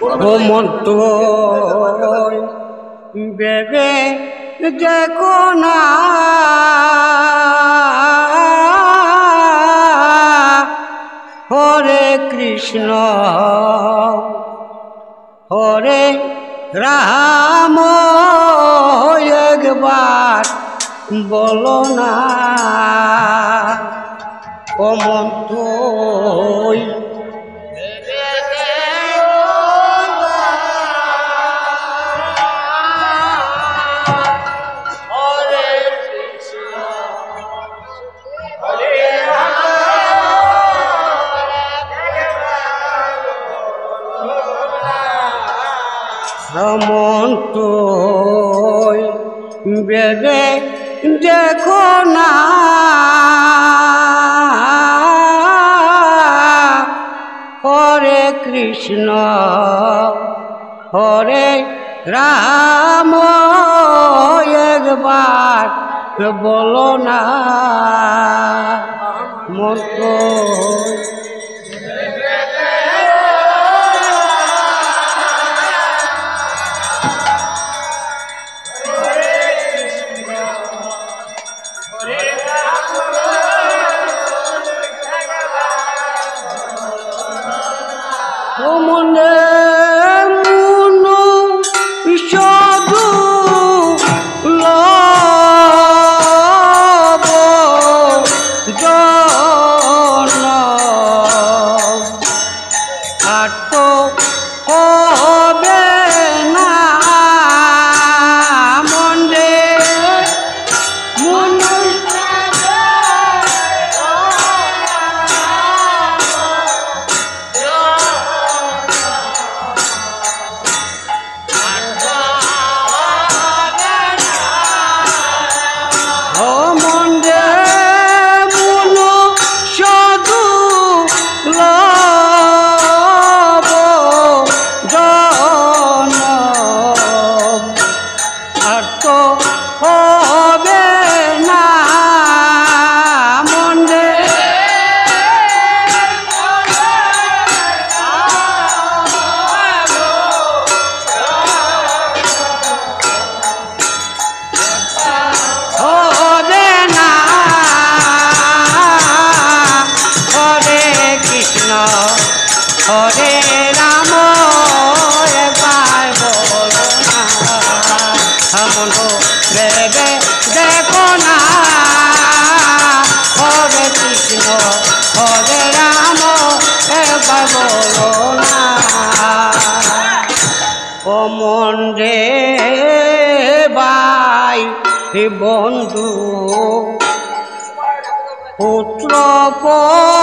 ও মন তো বেবে দেখো না হরে কৃষ্ণ হরে রাম একবার বলো না ও মন তুই মন তুই বেবে দেখো না হরে কৃষ্ণ হরে রাম একবার বলো না মন তুই মনে মুনু সাধু লব জন আট হবে না মনে মুনু হরে রাম একবার বলো না মন বেবে দেখো না হরে কৃষ্ণ হরে রাম একবার বলো না ও মন রে ভাই বন্ধু পুত্র পরিবার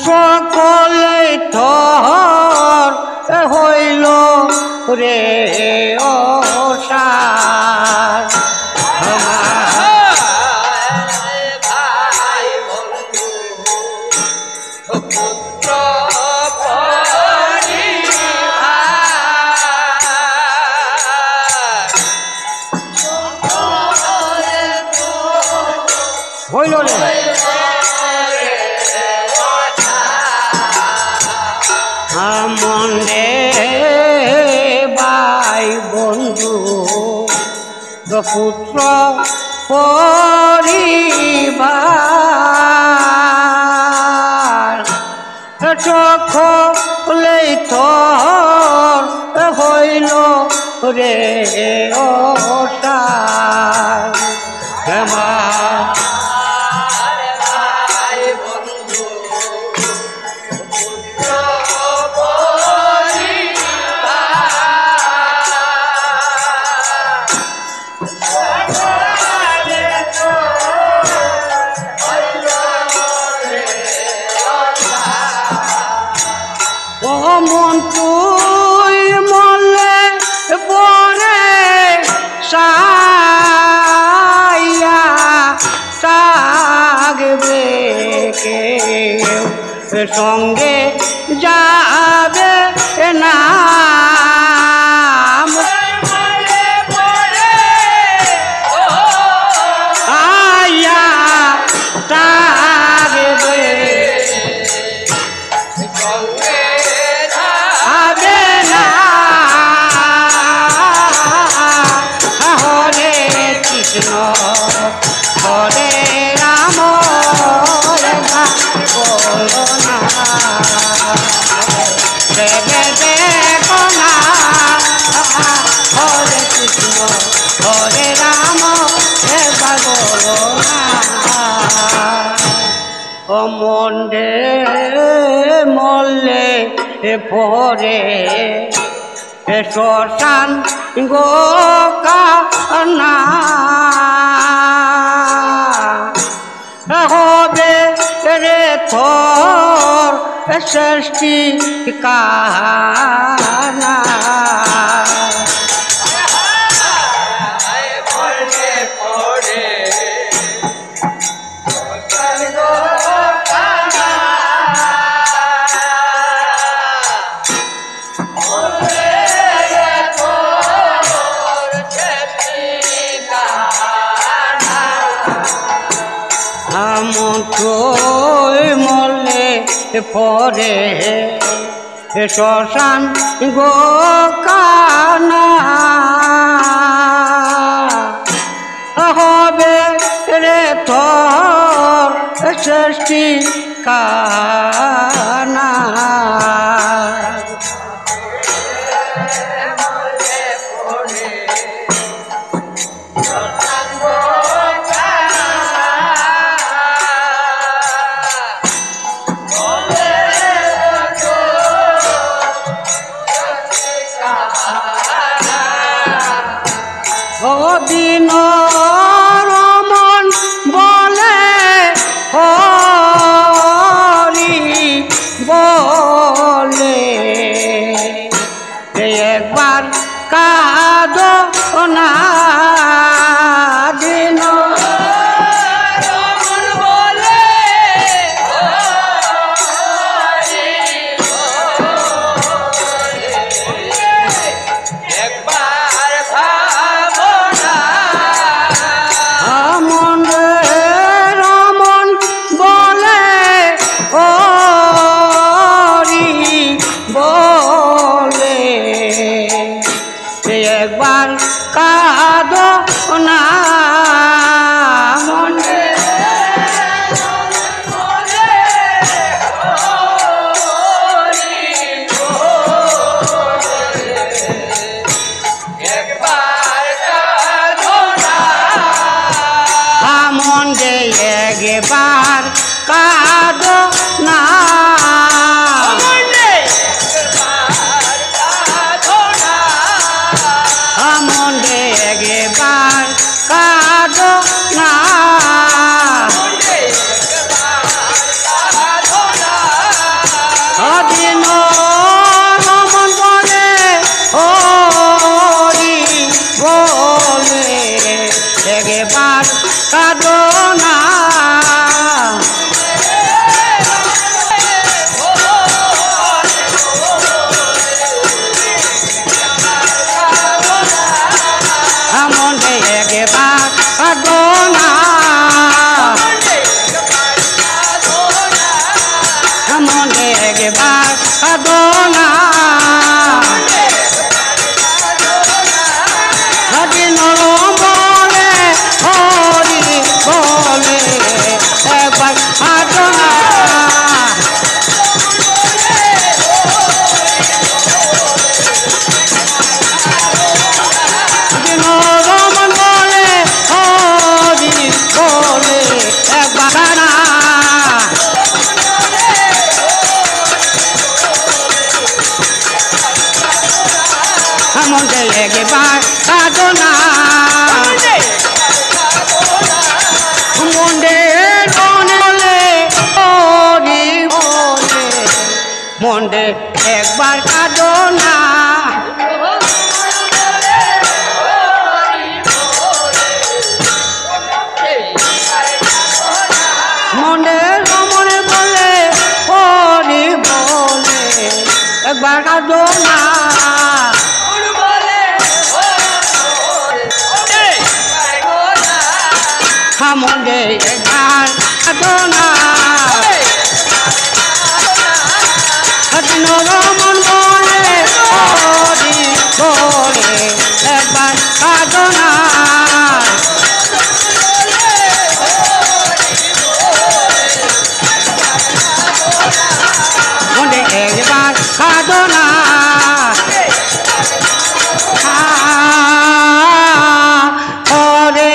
সকলে থর হইল রে অসার হইল রে মন রে ভাই বন্ধু পুত্র পরিবার সকলে থর হইল রে অসার মন তুই মলে বনে সাইয়া থাকবে কেউ সঙ্গে যাবে না আয়া থাকবে ও মন্ডে মল্লে পরে শ্মশান গো কানা হবে রে তোর সৃষ্টি কানা মলে পরে শ্মশান গো কানা হবে রে তোর সৃষ্টি কানা দিন রমন বলে হরি বলে একবার কাঁদ না দিন রমন বলে একবার কাঁদ না মনে মনে একবার কাঁদ না একবার কাঁদ না দিন রমন বলে হরি বলে একবার কাঁদ না মনে একবার কাঁদ না মনে একবার কাঁদ না দিন বলে হরি বলে একবার কাঁদ না মনে একবার কাঁদ না মনে বলে হরি বলে মনে একবার কাঁদ না মনে রমনে বলে হরি বলে একবার কাঁদ না মনে একবার কাঁদ না দিন রমন বলে হরি বলে একবার কাঁদ না মনে একবার কাঁদ না হরে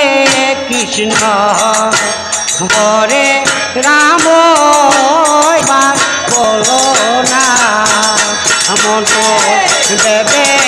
কৃষ্ণ হরে রাম এবার বলো না মন দেবে